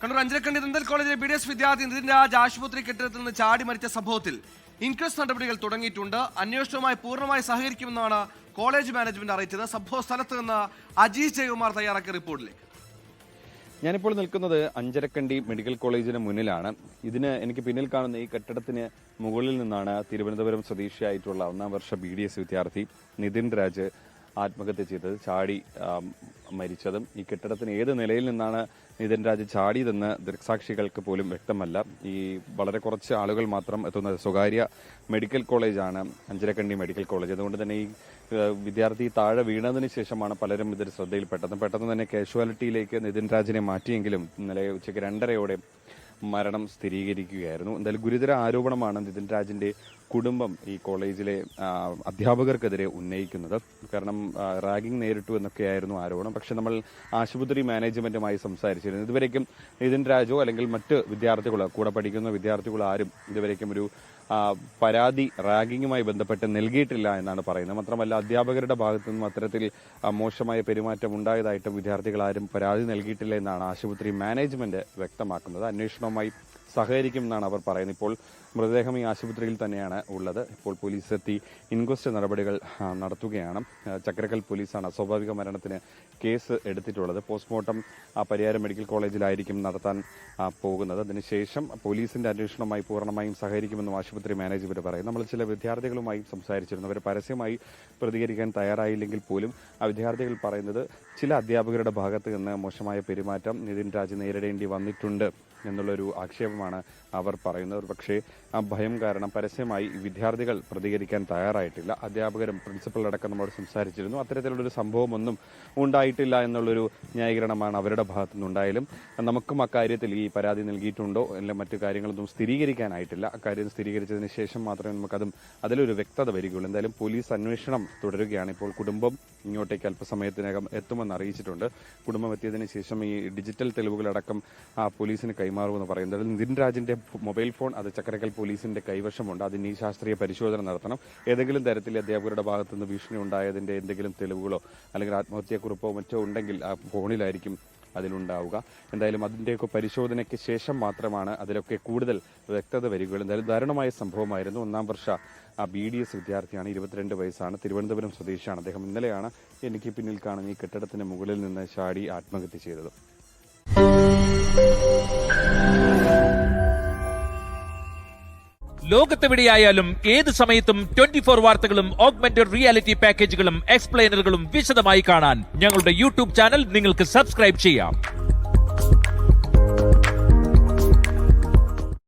Kannur Anjarakandy dental കോളേജിലെ BDS വിദ്യാർത്ഥി നിതിൻ രാജ് ആശുപത്രി കെട്ടിടത്തിൽ നിന്ന് ചാടി മരിച്ച സംഭവത്തിൽ ഇൻക്വസ്റ്റ് നടപടികൾ തുടങ്ങിയിട്ടുണ്ട്. അന്വേഷണവുമായി പൂർണ്ണമായി സഹകരിക്കുമെന്നാണ് കോളേജ് മാനേജ്മെന്റ് അറിയിച്ചത്. സംഭവ സ്ഥലത്ത് നിന്ന് അജീഷ് ജയകുമാർ തയ്യാറാക്കിയ റിപ്പോർട്ടിലേക്ക്. ഞാനിപ്പോൾ നിൽക്കുന്നത് അഞ്ചരക്കണ്ടി മെഡിക്കൽ കോളേജിന് മുന്നിലാണ്. എനിക്ക് പിന്നിൽ കാണുന്ന ഈ കെട്ടിടത്തിന് മുകളിൽ നിന്നാണ് തിരുവനന്തപുരം സ്വദേശിയായിട്ടുള്ള 1ാം വർഷ BDS വിദ്യാർത്ഥി നിതിൻ രാജ് ആത്മഹത്യ ചെയ്തത്, ചാടി മരിച്ചതും. ഈ കെട്ടിടത്തിന് ഏത് നിലയിൽ നിന്നാണ് നിതിൻ രാജ് ചാടിയതെന്ന് ദൃക്സാക്ഷികൾക്ക് പോലും വ്യക്തമല്ല. ഈ വളരെ കുറച്ച് ആളുകൾ മാത്രം എത്തുന്ന സ്വകാര്യ മെഡിക്കൽ കോളേജാണ് അഞ്ചരക്കണ്ടി മെഡിക്കൽ കോളേജ്. അതുകൊണ്ട് തന്നെ ഈ വിദ്യാർത്ഥി താഴെ വീണതിന് ശേഷമാണ് പലരും ഇതിൽ ശ്രദ്ധയിൽപ്പെട്ടത്. പെട്ടെന്ന് തന്നെ കാഷ്വാലിറ്റിയിലേക്ക് നിതിൻ രാജിനെ മാറ്റിയെങ്കിലും ഇന്നലെ ഉച്ചയ്ക്ക് 2:30യോടെ മരണം സ്ഥിരീകരിക്കുകയായിരുന്നു. എന്തായാലും ഗുരുതര ആരോപണമാണ് നിതിൻ രാജിന്റെ കുടുംബം ഈ കോളേജിലെ അധ്യാപകർക്കെതിരെ ഉന്നയിക്കുന്നത്. കാരണം റാഗിംഗ് നേരിട്ടു എന്നൊക്കെയായിരുന്നു ആരോപണം. പക്ഷെ നമ്മൾ ആശുപത്രി മാനേജ്മെന്റുമായി സംസാരിച്ചിരുന്നു. ഇതുവരേക്കും നിതിൻ രാജോ അല്ലെങ്കിൽ മറ്റ് വിദ്യാർത്ഥികളോ, കൂടെ പഠിക്കുന്ന വിദ്യാർത്ഥികളോ ആരും ഇതുവരേക്കും ഒരു പരാതി റാഗിങ്ങുമായി ബന്ധപ്പെട്ട് നൽകിയിട്ടില്ല എന്നാണ് പറയുന്നത്. മാത്രമല്ല അധ്യാപകരുടെ ഭാഗത്തു നിന്നും അത്തരത്തിൽ മോശമായ പെരുമാറ്റം ഉണ്ടായതായിട്ടും വിദ്യാർത്ഥികൾ ആരും പരാതി നൽകിയിട്ടില്ല എന്നാണ് ആശുപത്രി മാനേജ്മെന്റ് വ്യക്തമാക്കുന്നത്. അന്വേഷണവുമായി സഹകരിക്കുമെന്നാണ് അവർ പറയുന്നത്. ഇപ്പോൾ മൃതദേഹം ഈ ആശുപത്രിയിൽ തന്നെയാണ് ഉള്ളത്. ഇപ്പോൾ പോലീസ് എത്തി ഇൻക്വസ്റ്റ് നടപടികൾ നടത്തുകയാണ്. ചക്രക്കൽ പോലീസാണ് അസ്വാഭാവിക മരണത്തിന് കേസ് എടുത്തിട്ടുള്ളത്. പോസ്റ്റ്മോർട്ടം പരിയാരം മെഡിക്കൽ കോളേജിലായിരിക്കും നടത്താൻ പോകുന്നത്. അതിനുശേഷം പോലീസിന്റെ അന്വേഷണവുമായി പൂർണ്ണമായും സഹകരിക്കുമെന്നും ആശുപത്രി മാനേജ്മെന്റ് പറയും. നമ്മൾ ചില വിദ്യാർത്ഥികളുമായി സംസാരിച്ചിരുന്നു. അവർ പരസ്യമായി പ്രതികരിക്കാൻ തയ്യാറായില്ലെങ്കിൽ പോലും ആ വിദ്യാർത്ഥികൾ പറയുന്നത് ചില അധ്യാപകരുടെ ഭാഗത്ത് നിന്ന് മോശമായ പെരുമാറ്റം നിതിൻ രാജ് നേരിടേണ്ടി വന്നിട്ടുണ്ട് എന്നുള്ളൊരു ആക്ഷേപമാണ് അവർ പറയുന്നത്. പക്ഷേ ആ ഭയം കാരണം പരസ്യമായി വിദ്യാർത്ഥികൾ പ്രതികരിക്കാൻ തയ്യാറായിട്ടില്ല. അധ്യാപകരും പ്രിൻസിപ്പലടക്കം നമ്മോട് സംസാരിച്ചിരുന്നു. അത്തരത്തിലുള്ളൊരു സംഭവമൊന്നും ഉണ്ടായിട്ടില്ല എന്നുള്ളൊരു ന്യായീകരണമാണ് അവരുടെ ഭാഗത്തുനിന്നുണ്ടായാലും നമുക്കും അക്കാര്യത്തിൽ ഈ പരാതി നൽകിയിട്ടുണ്ടോ അല്ല മറ്റു കാര്യങ്ങളൊന്നും സ്ഥിരീകരിക്കാനായിട്ടില്ല. അക്കാര്യം സ്ഥിരീകരിച്ചതിന് ശേഷം മാത്രമേ അതിലൊരു വ്യക്തത വരികയുള്ളൂ. എന്തായാലും പോലീസ് അന്വേഷണം തുടരുകയാണ്. ഇപ്പോൾ കുടുംബം ഇങ്ങോട്ടേക്ക് അല്പസമയത്തിനകം എത്തുമെന്ന് അറിയിച്ചിട്ടുണ്ട്. കുടുംബം എത്തിയതിനു ശേഷം ഈ ഡിജിറ്റൽ തെളിവുകളടക്കം പോലീസിന് കൈമാറുമെന്ന് പറയുന്നത്. നിതിൻ രാജിന്റെ മൊബൈൽ ഫോൺ അത് ചക്കരക്കൽ പോലീസിന്റെ കൈവശമുണ്ട്. അതിന് ഈ ശാസ്ത്രീയ പരിശോധന നടത്തണം. ഏതെങ്കിലും തരത്തിൽ അധ്യാപകരുടെ ഭാഗത്തുനിന്ന് ഭീഷണി ഉണ്ടായതിന്റെ എന്തെങ്കിലും തെളിവുകളോ അല്ലെങ്കിൽ ആത്മഹത്യാക്കുറിപ്പോ മറ്റോ ഉണ്ടെങ്കിൽ ആ ഫോണിലായിരിക്കും അതിലുണ്ടാവുക. എന്തായാലും അതിന്റെയൊക്കെ പരിശോധനയ്ക്ക് ശേഷം മാത്രമാണ് അതിലൊക്കെ കൂടുതൽ വ്യക്തത വരികയുള്ളൂ. എന്തായാലും ദാരുണമായ സംഭവമായിരുന്നു. 1ാം വർഷ BDS വിദ്യാർത്ഥിയാണ്, 22 വയസ്സാണ്, തിരുവനന്തപുരം സ്വദേശിയാണ്. അദ്ദേഹം ഇന്നലെയാണ് എനിക്ക് പിന്നിൽ കാണുന്ന ഈ കെട്ടിടത്തിന് മുകളിൽ നിന്ന് ചാടി ആത്മഹത്യ ചെയ്തത്. ലോകത്തെവിടെയായാലും ഏത് സമയത്തും 24 വാർത്തകളും ഓഗ്മെന്റഡ് റിയാലിറ്റി പാക്കേജുകളും എക്സ്പ്ലെയിനറുകളും വിശദമായി കാണാൻ ഞങ്ങളുടെ YouTube ചാനൽ നിങ്ങൾക്ക് സബ്സ്ക്രൈബ് ചെയ്യാം.